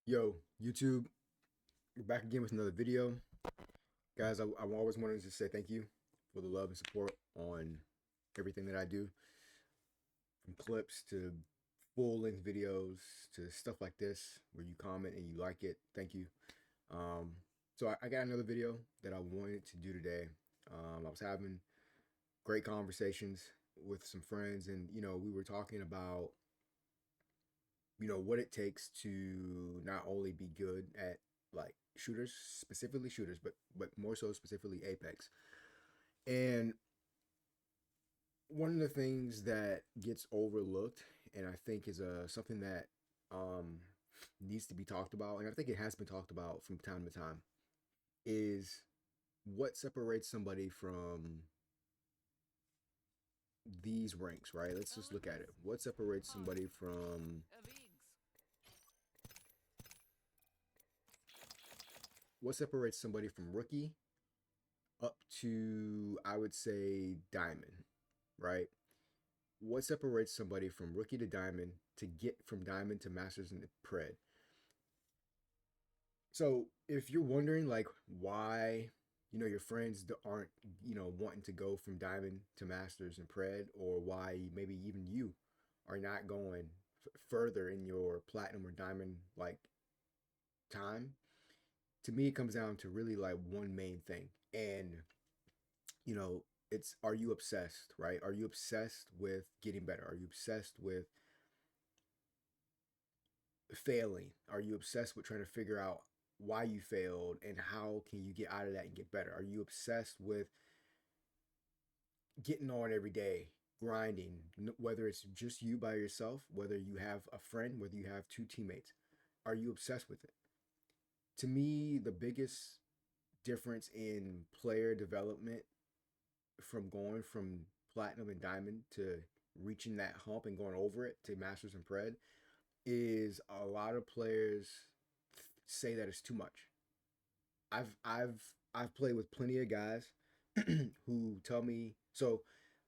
Yo, YouTube, we're back again with another video. Guys, I'm always wanting to say thank you for the love and support on everything that I do, from clips to full length videos to stuff like this where you comment and you like it. Thank you. Um, so I got another video that I wanted to do today. I was having great conversations with some friends, and we were talking about what it takes to not only be good at like shooters, specifically shooters, but more so specifically Apex. And one of the things that gets overlooked, and I think is something that um, needs to be talked about, and I think it has been talked about from time to time, is what separates somebody from these ranks, right? Let's just look at it. What separates somebody from rookie up to, I would say, diamond, right? What separates somebody from rookie to diamond to get from diamond to masters and pred? So if you're wondering like why your friends aren't wanting to go from diamond to masters and pred, or why maybe even you are not going further in your platinum or diamond like time, to me it comes down to really like one main thing. And you know, it's, are you obsessed, right? Are you obsessed with getting better? Are you obsessed with failing? Are you obsessed with trying to figure out why you failed and how can you get out of that and get better? Are you obsessed with getting on every day, grinding, whether it's just you by yourself, whether you have a friend, whether you have two teammates? Are you obsessed with it? To me, the biggest difference in player development from going from platinum and diamond to reaching that hump and going over it to masters and pred is a lot of players say that it's too much. I've I've I've played with plenty of guys who tell me, so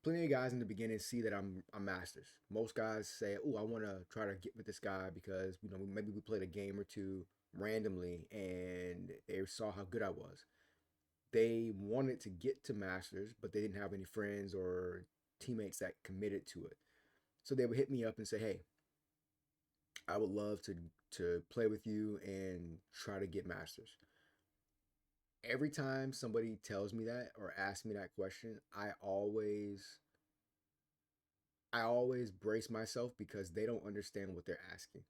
plenty of guys in the beginning see that I'm masters. Most guys say, "Oh, I want to try to get with this guy because maybe we played a game or two randomly and they saw how good I was." They wanted to get to masters, but they didn't have any friends or teammates that committed to it. So they would hit me up and say, "Hey, I would love to play with you and try to get masters." Every time somebody tells me that or asks me that question, I always brace myself because they don't understand what they're asking.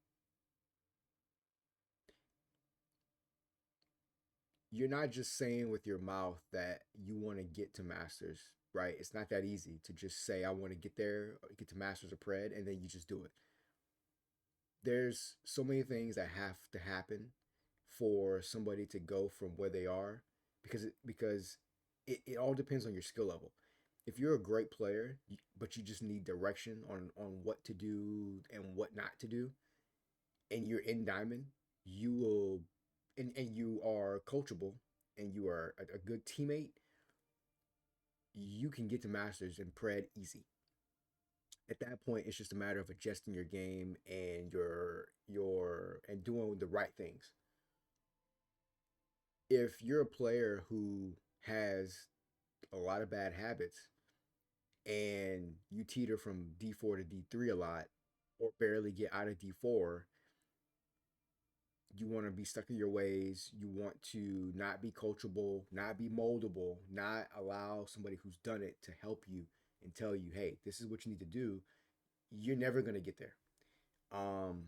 You're not just saying with your mouth that you want to get to masters, right? It's not that easy to just say I want to get there, get to masters or pred, and then you just do it. There's so many things that have to happen for somebody to go from where they are, because it all depends on your skill level. If you're a great player but you just need direction on what to do and what not to do, and you're in diamond, you will, and you are coachable and you are a good teammate, you can get to masters and pred easy. At that point it's just a matter of adjusting your game and your and doing the right things. If you're a player who has a lot of bad habits and you teeter from D4 to D3 a lot, or barely get out of D4, you want to be stuck in your ways. You want to not be coachable, not be moldable, not allow somebody who's done it to help you and tell you, hey, this is what you need to do. You're never going to get there. Um,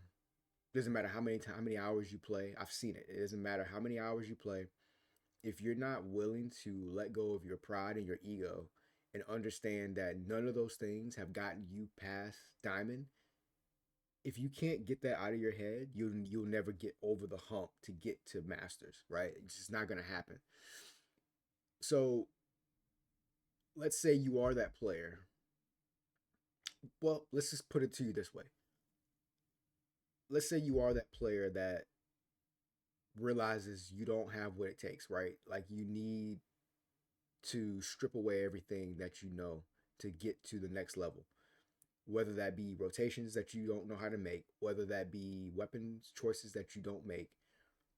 doesn't matter how many hours you play. I've seen it. It doesn't matter how many hours you play. If you're not willing to let go of your pride and your ego and understand that none of those things have gotten you past diamond, if you can't get that out of your head, you'll never get over the hump to get to masters, right? It's just not going to happen. So let's say you are that player. Well, let's just put it to you this way. Let's say you are that player that realizes you don't have what it takes, right? Like you need to strip away everything that you know to get to the next level. whether that be rotations that you don't know how to make, whether that be weapons choices that you don't make,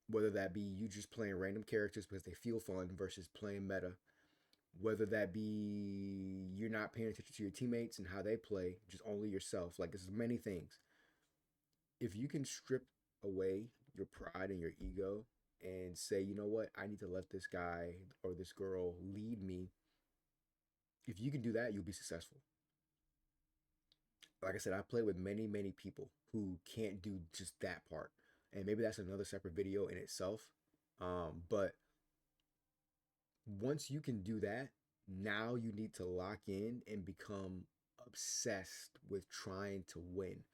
whether that be you just playing random characters because they feel fun versus playing meta, whether that be you're not paying attention to your teammates and how they play, just only yourself. Like there's many things. If you can strip away your pride and your ego and say, you know what, I need to let this guy or this girl lead me. If you can do that, you'll be successful. Like I said, I play with many, many people who can't do just that part. And maybe that's another separate video in itself. But once you can do that, now you need to lock in and become obsessed with trying to win.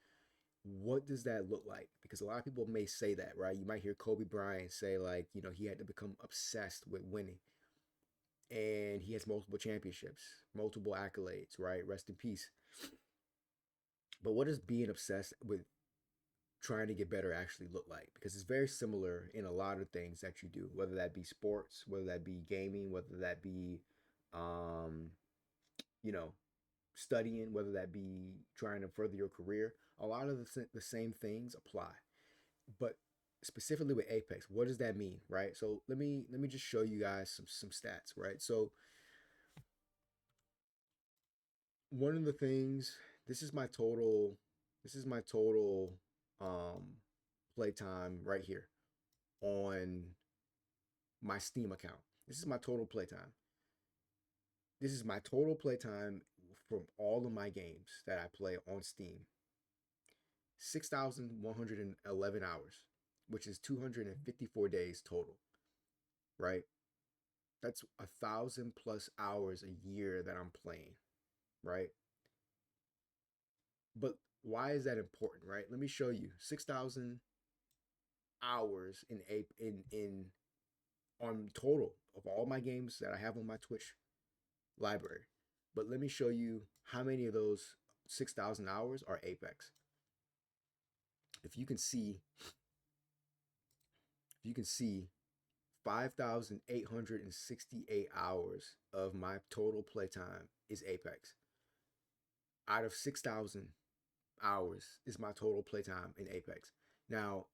What does that look like? Because a lot of people may say that, right? You might hear Kobe Bryant say, like, you know, he had to become obsessed with winning. And he has multiple championships, multiple accolades, right? Rest in peace. But what does being obsessed with trying to get better actually look like? Because it's very similar in a lot of things that you do, whether that be sports, whether that be gaming, whether that be, um, you know, studying, whether that be trying to further your career. A lot of the same things apply. But specifically with Apex, what does that mean, right? So let me just show you guys some stats, right? So one of the things, this is my total, this is my total um playtime right here on my Steam account. This is my total playtime. This is my total playtime from all of my games that I play on Steam. 6,111 hours, which is 254 days total, right? That's 1,000 plus hours a year that I'm playing, right? But why is that important, right? Let me show you. 6,000 hours in on total of all my games that I have on my Twitch library. But let me show you how many of those 6,000 hours are Apex. If you can see, if you can see 5,868 hours of my total playtime is Apex. Out of 6,000 hours is my total playtime in Apex. Now,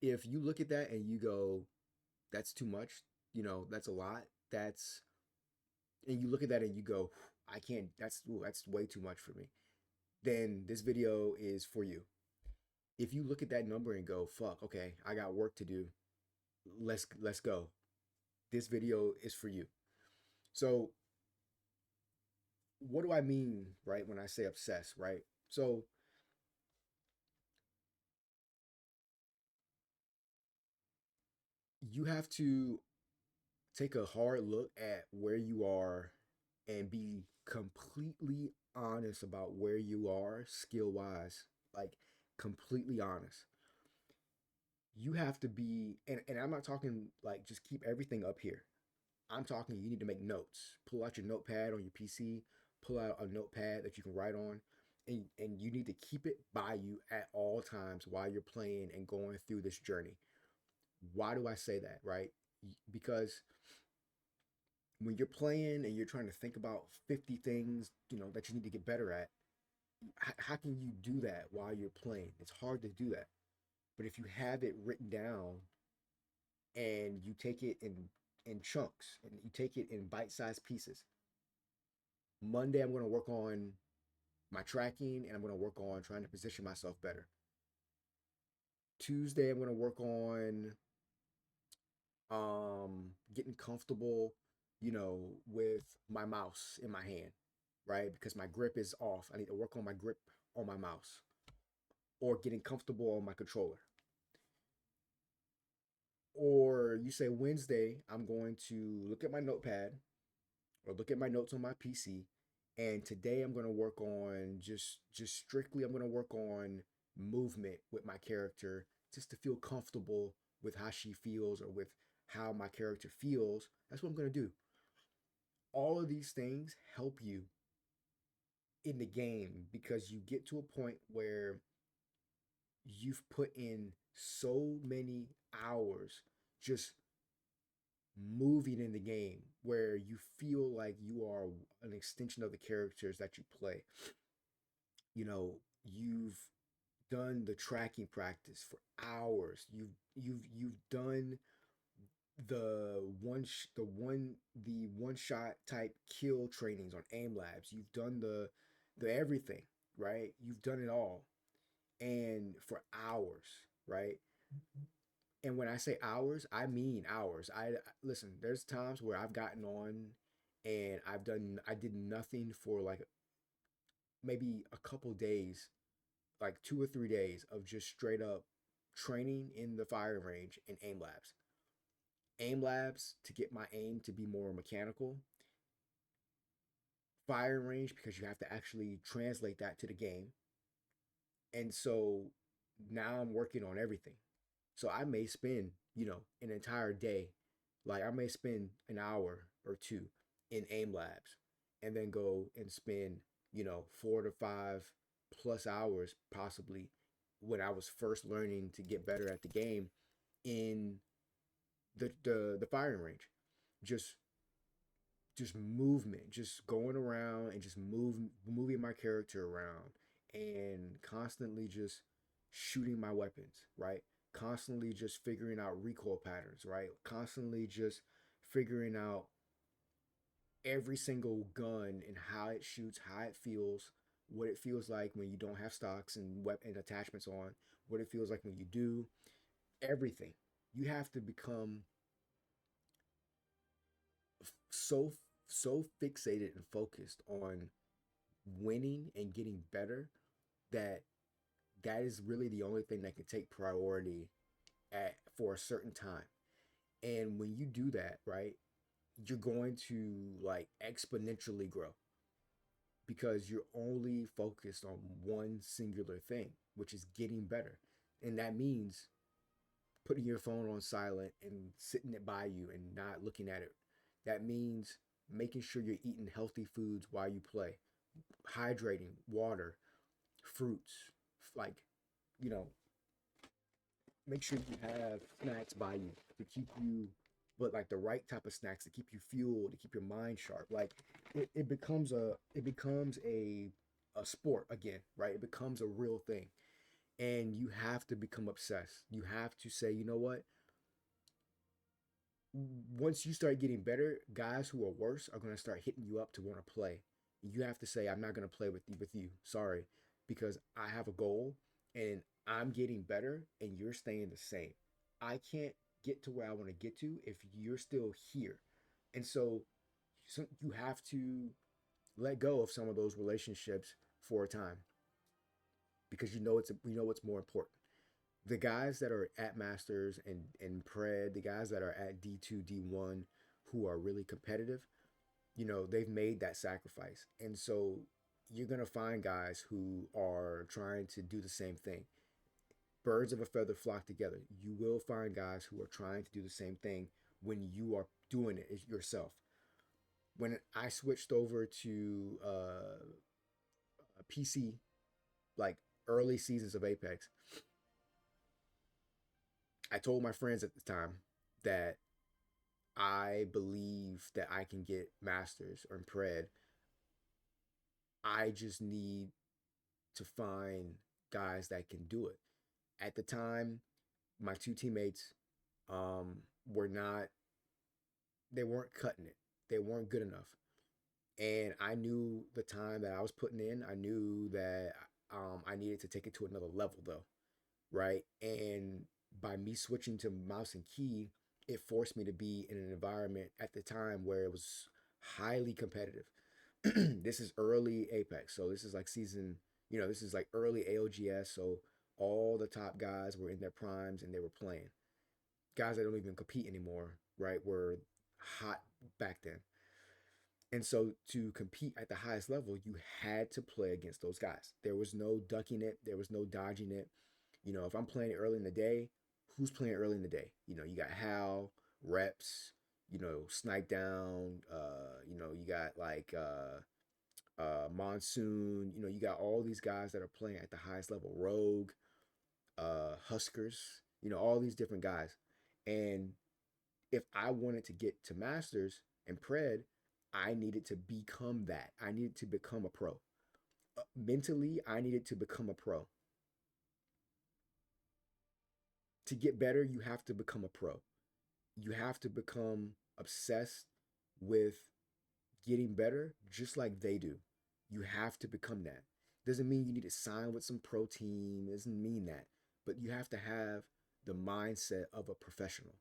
if you look at that and you go, that's too much, you know, that's a lot, that's, and you look at that and you go, I can't, that's way too much for me, then this video is for you. If you look at that number and go, fuck, okay, I got work to do, let's go. This video is for you. So what do I mean, right, when I say obsessed, right? So you have to take a hard look at where you are and be completely honest about where you are skill wise, like completely honest. You have to be, and I'm not talking like just keep everything up here. I'm talking you need to make notes. Pull out your notepad on your PC, pull out a notepad that you can write on, and you need to keep it by you at all times while you're playing and going through this journey. Why do I say that, right? Because when you're playing and you're trying to think about 50 things, you know, that you need to get better at, how can you do that while you're playing? It's hard to do that. But if you have it written down and you take it in chunks and you take it in bite-sized pieces. Monday I'm going to work on my tracking and I'm going to work on trying to position myself better. Tuesday I'm going to work on getting comfortable, you know, with my mouse in my hand, right? Because my grip is off. I need to work on my grip on my mouse or getting comfortable on my controller. Or you say Wednesday, I'm going to look at my notepad or look at my notes on my PC. And today I'm going to work on just strictly I'm going to work on movement with my character just to feel comfortable with how she feels or with how my character feels. That's what I'm going to do. All of these things help you in the game because you get to a point where you've put in so many hours just moving in the game where you feel like you are an extension of the characters that you play. you've done the tracking practice for hours. You've done the one shot type kill trainings on aim labs. You've done the everything, right? You've done it all, and for hours, right? And when I say hours, I mean hours. I listen. There's times where I've gotten on, and I did nothing for like maybe a couple days, like 2 or 3 days of just straight up training in the firing range and aim labs to get my aim to be more mechanical, firing range because you have to actually translate that to the game. And so now I'm working on everything. So I may spend, an entire day, like I may spend an hour or two in aim labs and then go and spend, 4 to 5 plus hours possibly when I was first learning to get better at the game in the firing range. Just just movement, just going around and just moving my character around and constantly just shooting my weapons, right? Constantly just figuring out recoil patterns, right? Constantly just figuring out every single gun and how it shoots, how it feels, what it feels like when you don't have stocks and weapon attachments on, what it feels like when you do, everything. You have to become so so fixated and focused on winning and getting better that that is really the only thing that can take priority at for a certain time. And when you do that, right, you're going to like exponentially grow because you're only focused on one singular thing, which is getting better. And that means putting your phone on silent and sitting it by you and not looking at it. That means making sure you're eating healthy foods while you play, hydrating, water, fruits, like, you know, make sure you have snacks by you to keep you, but like the right type of snacks to keep you fueled, to keep your mind sharp. Like it becomes a sport again, right? It becomes a real thing. And you have to become obsessed. You have to say, you know what? Once you start getting better, guys who are worse are going to start hitting you up to want to play. You have to say, I'm not going to play with you. Sorry, because I have a goal and I'm getting better and you're staying the same. I can't get to where I want to get to if you're still here. And so you have to let go of some of those relationships for a time because you know what's more important. The guys that are at Masters and Pred, the guys that are at D2, D1 who are really competitive, they've made that sacrifice. And so you're going to find guys who are trying to do the same thing. Birds of a feather flock together. You will find guys who are trying to do the same thing when you are doing it yourself. When I switched over to PC, like early seasons of Apex, I told my friends at the time that I believe that I can get Masters or Pred. I just need to find guys that can do it. At the time, my two teammates were not, they weren't cutting it. They weren't good enough. And I knew the time that I was putting in. I knew that I needed to take it to another level, though, right? And by me switching to mouse and key, it forced me to be in an environment at the time where it was highly competitive. This is early Apex, so this is like season, this is like early AOGS. So all the top guys were in their primes and they were playing. Guys that don't even compete anymore, right, were hot back then. And so to compete at the highest level, you had to play against those guys. There was no ducking it, there was no dodging it. If I'm playing early in the day, who's playing early in the day? You got Hal, Reps, Snipe Down, you got like Monsoon, you got all these guys that are playing at the highest level, Rogue, Huskers, all these different guys. And if I wanted to get to Masters and Pred, I needed to become that. I needed to become a pro. Mentally, I needed to become a pro. To get better, you have to become a pro. You have to become obsessed with getting better just like they do. You have to become that. Doesn't mean you need to sign with some pro team, it doesn't mean that. But you have to have the mindset of a professional,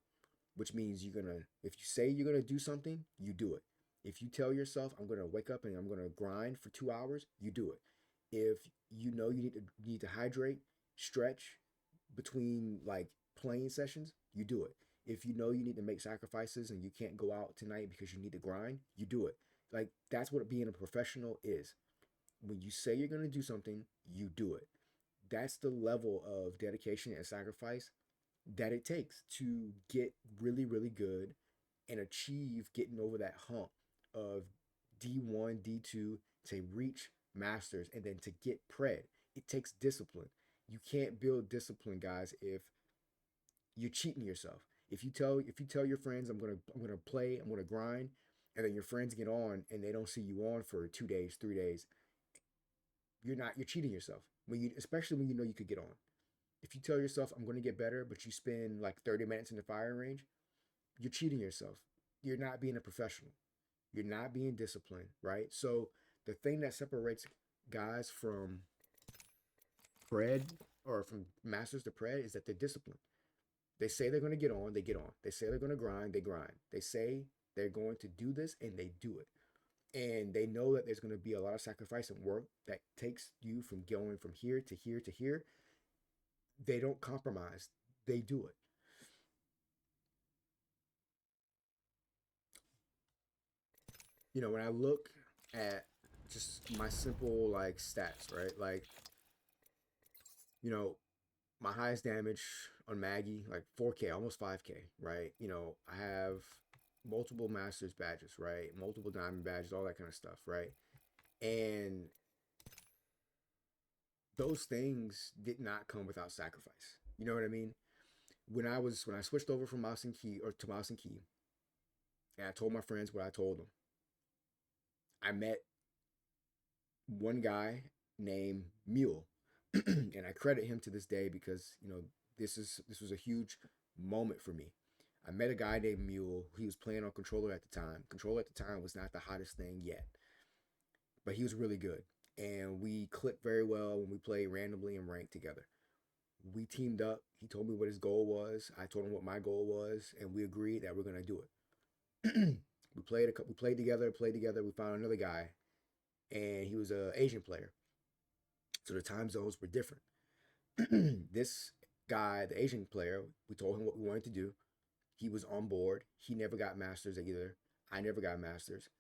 which means you're gonna, if you say you're gonna do something, you do it. If you tell yourself, I'm gonna wake up and I'm gonna grind for 2 hours, you do it. If you know you need to hydrate, stretch between like playing sessions, you do it. If you know you need to make sacrifices and you can't go out tonight because you need to grind, you do it. Like that's what being a professional is. When you say you're going to do something, you do it. That's the level of dedication and sacrifice that it takes to get really, really good and achieve getting over that hump of D1, D2 to reach masters and then to get pred. It takes discipline. You can't build discipline, guys, if you're cheating yourself. If you tell your friends I'm gonna play, I'm gonna grind, and then your friends get on and they don't see you on for 2 days, 3 days, you're cheating yourself. When you especially when you know you could get on. If you tell yourself I'm gonna get better, but you spend like 30 minutes in the firing range, you're cheating yourself. You're not being a professional. You're not being disciplined, right? So the thing that separates guys from pred or from masters to pred is that they're disciplined. They say they're going to get on, they get on. They say they're going to grind, they grind. They say they're going to do this, and they do it. And they know that there's going to be a lot of sacrifice and work that takes you from going from here to here to here. They don't compromise, they do it. When I look at just my simple like stats, right? Like, you know, my highest damage on Maggie, like 4K, almost 5K, right? I have multiple Masters badges, right? Multiple Diamond badges, all that kind of stuff, right? And those things did not come without sacrifice. You know what I mean? When I switched over from mouse and key or to mouse and key, and I told my friends what I told them, I met one guy named Mule, and I credit him to this day because this was a huge moment for me. I met a guy named Mule. He was playing on controller at the time. Controller at the time was not the hottest thing yet, but he was really good, and we clicked very well when we played randomly and ranked together. We teamed up. He told me what his goal was. I told him what my goal was, and we agreed that we're gonna do it. We played together. Played together. We found another guy, and he was an Asian player, so the time zones were different. This guy, the Asian player, we told him what we wanted to do. He was on board. He never got masters either. I never got masters.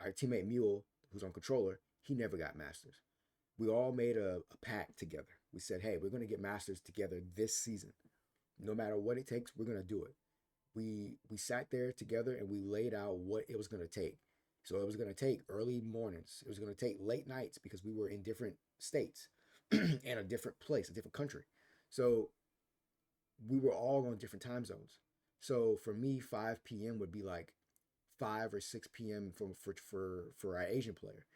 Our teammate Mule, who's on controller, he never got masters. We all made a pact together. We said, hey, we're going to get masters together this season. No matter what it takes, we're going to do it. We sat there together and we laid out what it was going to take. So it was going to take early mornings. It was going to take late nights because we were in different states and a different place, a different country. So we were all on different time zones. So for me, 5 p.m. would be like 5 or 6 p.m. For our Asian player.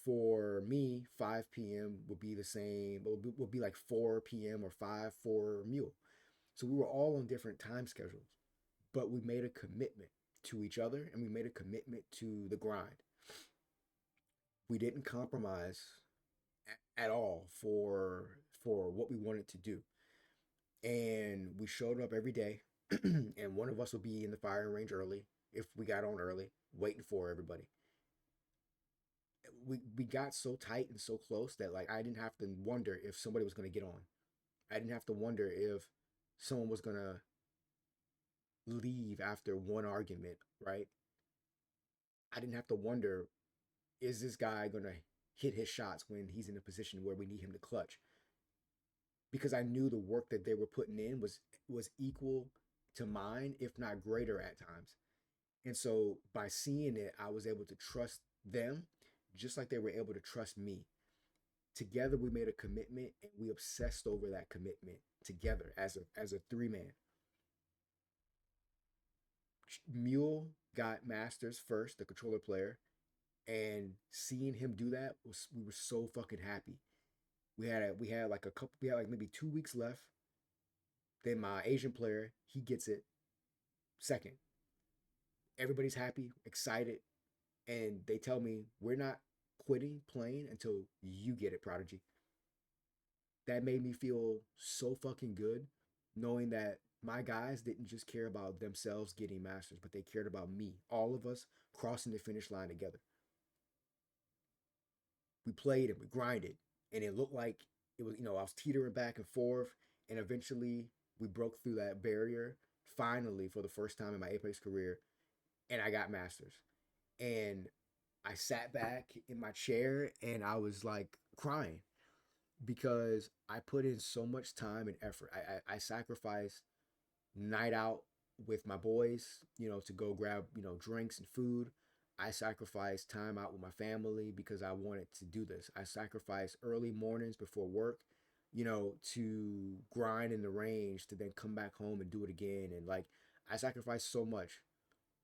For me, 5 p.m. would be the same. Would be like 4 p.m. or 5 for Mule. So we were all on different time schedules, but we made a commitment to each other and we made a commitment to the grind. We didn't compromise at all for what we wanted to do, and we showed up every day. And one of us would be in the firing range early if we got on early, waiting for everybody. We got so tight and so close that like I didn't have to wonder if somebody was going to get on. I didn't have to wonder if someone was going to leave after one argument, right? I didn't have to wonder, is this guy going to hit his shots when he's in a position where we need him to clutch? Because I knew the work that they were putting in was equal to mine, if not greater at times. And so by seeing it, I was able to trust them just like they were able to trust me. Together we made a commitment and we obsessed over that commitment together as a three-man. Mule got masters first, the controller player, And seeing him do that was, we were so fucking happy. We had like a couple, we had like maybe 2 weeks left. Then my Asian player, he gets it second. Everybody's happy, excited, and they tell me we're not quitting playing until you get it, Prodigy. That made me feel so fucking good, knowing that my guys didn't just care about themselves getting masters, but they cared about me, all of us crossing the finish line together. We played and we grinded, and it looked like it was, I was teetering back and forth, and eventually we broke through that barrier. Finally, for the first time in my Apex career, and I got masters. And I sat back in my chair and I was like crying because I put in so much time and effort. I sacrificed night out with my boys, to go grab, drinks and food. I sacrificed time out with my family because I wanted to do this. I sacrificed early mornings before work, to grind in the range to then come back home and do it again. And like, I sacrificed so much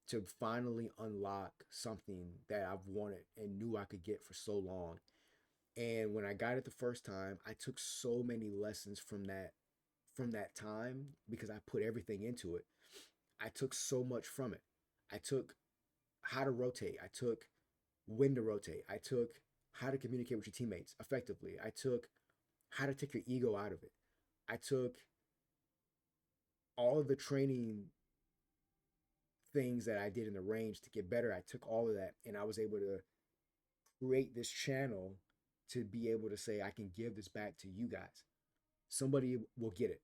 to finally unlock something that I've wanted and knew I could get for so long. And when I got it the first time, I took so many lessons from that time because I put everything into it. I took so much from it. I took how to rotate. I took when to rotate. I took how to communicate with your teammates effectively. I took how to take your ego out of it. I took all of the training things that I did in the range to get better. I took all of that and I was able to create this channel to be able to say, I can give this back to you guys. Somebody will get it.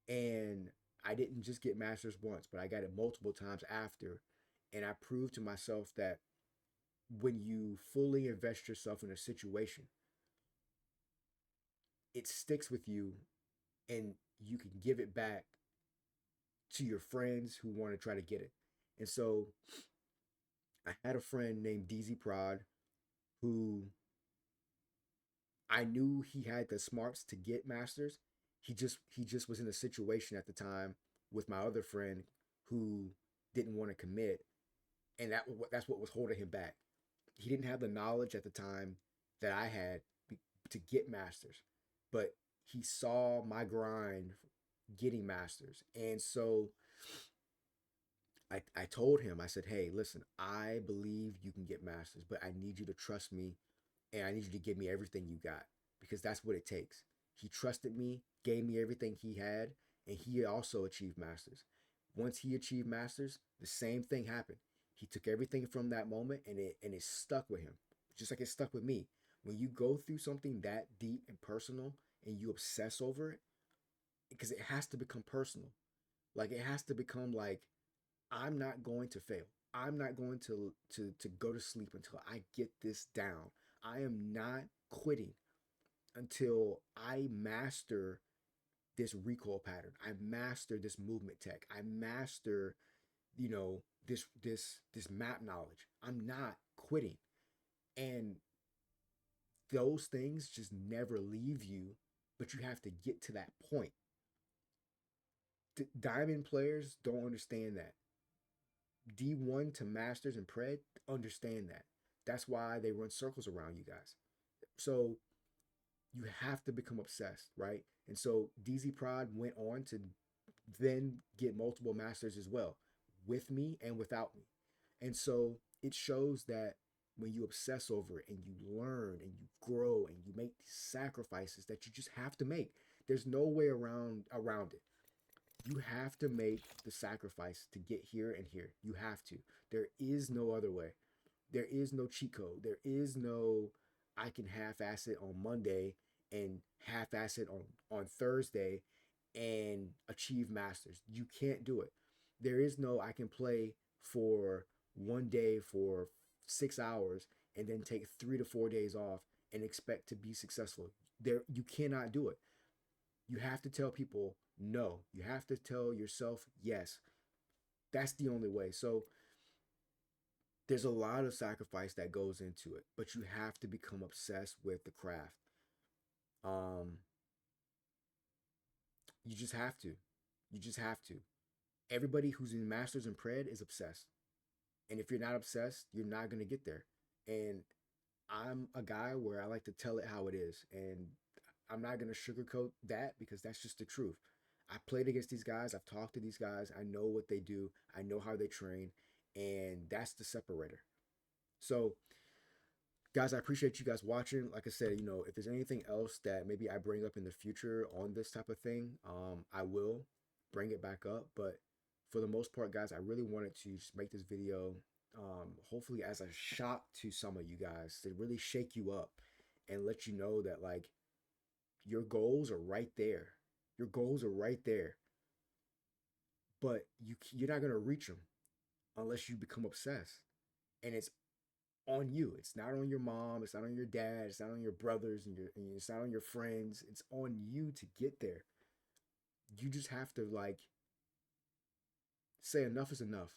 And I didn't just get masters once, but I got it multiple times after. And I proved to myself that when you fully invest yourself in a situation, it sticks with you and you can give it back to your friends who want to try to get it. And so I had a friend named DZ Prod who I knew he had the smarts to get masters. He just was in a situation at the time with my other friend who didn't want to commit, and that's what was holding him back. He didn't have the knowledge at the time that I had to get masters, but he saw my grind getting masters, and so I told him, I said, hey, listen, I believe you can get masters, but I need you to trust me and I need you to give me everything you got because that's what it takes. He trusted me, gave me everything he had, and he also achieved masters. Once he achieved masters, the same thing happened. He took everything from that moment and it stuck with him, just like it stuck with me. When you go through something that deep and personal and you obsess over it, because it has to become personal. Like it has to become like I'm not going to fail. I'm not going to go to sleep until I get this down. I am not quitting until I master this recoil pattern. I master this movement tech. I master, this map knowledge. I'm not quitting. And those things just never leave you, but you have to get to that point. Diamond players don't understand that. D1 to Masters and Pred understand that. That's why they run circles around you guys. So you have to become obsessed, right? And so DZ Prod went on to then get multiple Masters as well, with me and without me. And so it shows that when you obsess over it and you learn and you grow and you make these sacrifices that you just have to make, there's no way around it. You have to make the sacrifice to get here and here. You have to. There is no other way. There is no cheat code. There is no I can half-ass it on Monday and half-ass it on Thursday and achieve masters. You can't do it. There is no I can play for one day for 6 hours and then take 3 to 4 days off and expect to be successful. There you cannot do it. You have to tell people no. You have to tell yourself yes. That's the only way. So there's a lot of sacrifice that goes into it, but you have to become obsessed with the craft. Um, you just have to. You just have to. Everybody who's in Masters and Pred is obsessed. And if you're not obsessed, you're not going to get there. And I'm a guy where I like to tell it how it is. And I'm not going to sugarcoat that because that's just the truth. I played against these guys. I've talked to these guys. I know what they do. I know how they train. And that's the separator. So, guys, I appreciate you guys watching. Like I said, if there's anything else that maybe I bring up in the future on this type of thing, I will bring it back up. But for the most part, guys, I really wanted to just make this video, hopefully as a shock to some of you guys, to really shake you up and let you know that like your goals are right there. Your goals are right there, but you're not gonna reach them unless you become obsessed. And it's on you. It's not on your mom. It's not on your dad. It's not on your brothers and it's not on your friends. It's on you to get there. You just have to like say enough is enough,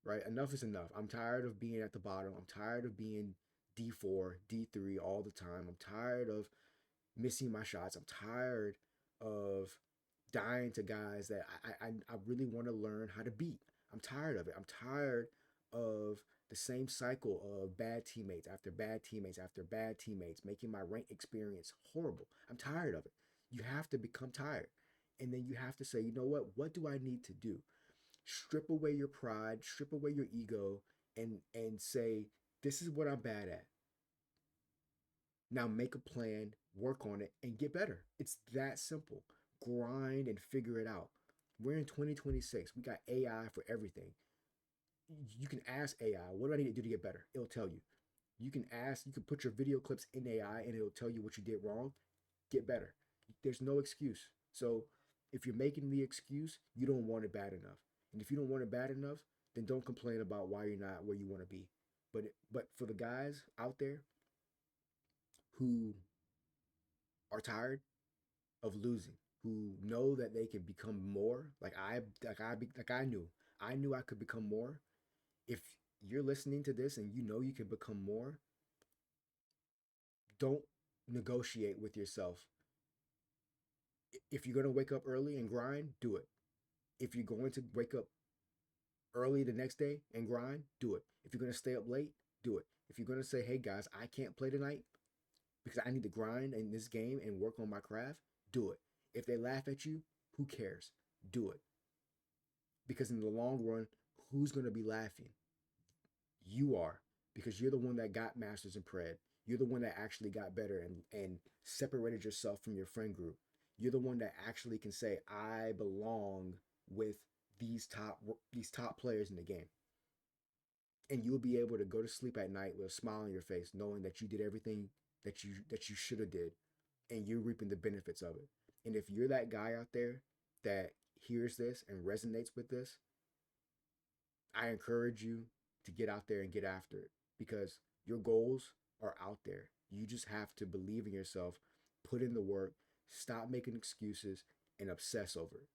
right? Enough is enough. I'm tired of being at the bottom. I'm tired of being D4, D3 all the time. I'm tired of missing my shots. I'm tired of dying to guys that I really want to learn how to beat. I'm tired of it. I'm tired of the same cycle of bad teammates after bad teammates after bad teammates, making my rank experience horrible. I'm tired of it. You have to become tired. And then you have to say, you know what? What do I need to do? Strip away your pride, strip away your ego, and say, this is what I'm bad at. Now make a plan, work on it, and get better. It's that simple. Grind and figure it out. We're in 2026. We got AI for everything. You can ask AI, what do I need to do to get better? It'll tell you. You can put your video clips in AI and it'll tell you what you did wrong. Get better. There's no excuse. So if you're making the excuse, you don't want it bad enough. And if you don't want it bad enough, then don't complain about why you're not where you want to be. But for the guys out there who are tired of losing, who know that they can become more, like I knew. I knew I could become more. If you're listening to this and you know you can become more, don't negotiate with yourself. If you're going to wake up early and grind, do it. If you're going to wake up early the next day and grind, do it. If you're going to stay up late, do it. If you're going to say, hey guys, I can't play tonight because I need to grind in this game and work on my craft, do it. If they laugh at you, who cares? Do it. Because in the long run, who's going to be laughing? You are, because you're the one that got masters in pred. You're the one that actually got better and separated yourself from your friend group. You're the one that actually can say, I belong with these top players in the game. And you'll be able to go to sleep at night with a smile on your face, knowing that you did everything that you should have did, and you're reaping the benefits of it. And if you're that guy out there that hears this and resonates with this, I encourage you to get out there and get after it because your goals are out there. You just have to believe in yourself, put in the work, stop making excuses, and obsess over it.